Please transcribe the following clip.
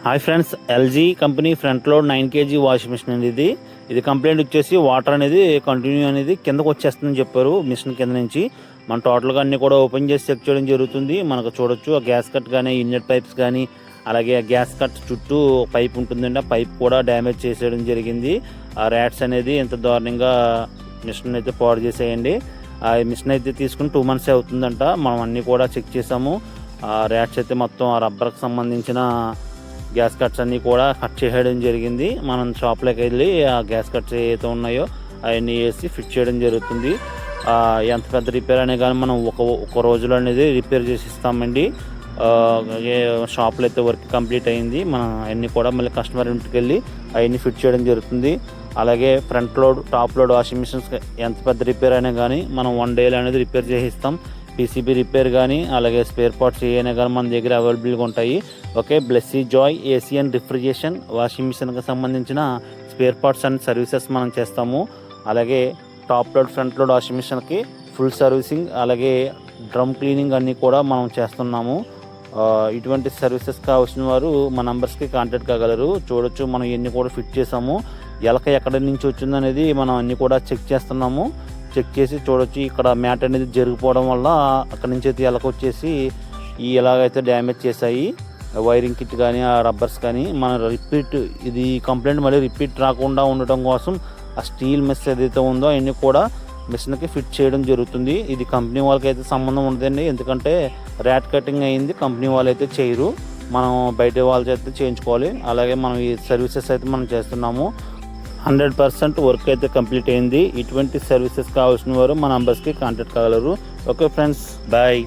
Hi friends, LG company front load 9 kg washing machine అండి. ఇది complaint వచ్చేసి water అనేది కంటిన్యూ అనేది కిందకు వచ్చేస్తుందని చెప్పారు మిషన్ కింద నుంచి. మన టోటల్గా అన్ని కూడా ఓపెన్ చేసి చెక్ చేయడం జరుగుతుంది. మనకు చూడొచ్చు ఆ గ్యాస్ కట్ కానీ ఇన్లెట్ పైప్స్ కానీ, అలాగే ఆ గ్యాస్ కట్ చుట్టూ పైప్ ఉంటుందండి, ఆ పైప్ కూడా డ్యామేజ్ చేసేయడం జరిగింది. ఆ ర్యాట్స్ అనేది ఎంత దారుణంగా మిషన్ అయితే పాడు చేసేయండి. ఆ మిషన్ అయితే తీసుకుని 2 months అవుతుందంట. మనం అన్నీ కూడా చెక్ చేసాము. ఆ ర్యాట్స్ అయితే మొత్తం ఆ రబ్బర్కి సంబంధించిన గ్యాస్ కట్స్ అన్నీ కూడా కట్ చేయడం జరిగింది. మనం షాప్లోకి వెళ్ళి ఆ గ్యాస్ కట్స్ ఏవైతే ఉన్నాయో అవన్నీ వేసి ఫిట్ చేయడం జరుగుతుంది. ఎంత పెద్ద రిపేర్ అనే కానీ మనం ఒక రోజులో అనేది రిపేర్ చేసి ఇస్తామండి. షాప్లో అయితే వర్క్ కంప్లీట్ అయింది. మనం అవన్నీ కూడా మళ్ళీ కస్టమర్ ఇంటికి వెళ్ళి అవన్నీ ఫిట్ చేయడం జరుగుతుంది. అలాగే front load top load washing machines ఎంత పెద్ద రిపేర్ అయినా కానీ మనం 1 day అనేది రిపేర్ చేసి ఇస్తాం. పీసీబీ రిపేర్ కానీ, అలాగే స్పేర్ పార్ట్స్ ఏమైనా కానీ మన దగ్గర అవైలబుల్గా ఉంటాయి. Okay, Blessy Joy AC and refrigeration washing మిషన్కి సంబంధించిన స్పేర్ పార్ట్స్ అండ్ సర్వీసెస్ మనం చేస్తాము. అలాగే top load front load washing మిషన్కి ఫుల్ సర్వీసింగ్, అలాగే డ్రమ్ క్లీనింగ్ అన్నీ కూడా మనం చేస్తున్నాము. ఇటువంటి సర్వీసెస్ కావాల్సిన వారు మా నంబర్స్కి కాంటాక్ట్ కాగలరు. చూడొచ్చు మనం ఇవన్నీ కూడా ఫిట్ చేసాము. ఎలక ఎక్కడి నుంచి వచ్చిందనేది మనం అన్నీ కూడా చెక్ చేస్తున్నాము. చెక్ చేసి చూడొచ్చు, ఇక్కడ మ్యాట్ అనేది జరిగిపోవడం వల్ల అక్కడి నుంచి అయితే ఎలక వచ్చేసి ఎలాగైతే డ్యామేజ్ చేశాయి వైరింగ్ కిట్ కానీ, ఆ రబ్బర్స్ కానీ. మన ఇది కంప్లైంట్ మళ్ళీ రిపీట్ రాకుండా ఉండటం కోసం ఆ స్టీల్ మెస్ ఏదైతే ఉందో అవన్నీ కూడా మిషన్కి ఫిట్ చేయడం జరుగుతుంది. ఇది కంపెనీ వాళ్ళకి అయితే సంబంధం ఉండదండి, ఎందుకంటే ర్యాట్ కటింగ్ అయింది. కంపెనీ వాళ్ళు అయితే చేయరు, మనం బయట వాళ్ళ చేత చేయించుకోవాలి. అలాగే మనం ఈ సర్వీసెస్ అయితే మనం చేస్తున్నాము. 100% వర్క్ అయితే కంప్లీట్ అయింది. ఇటువంటి సర్వీసెస్ కావాల్సిన వారు మా నంబర్స్కి కాంటాక్ట్ కాగలరు. Okay friends, bye.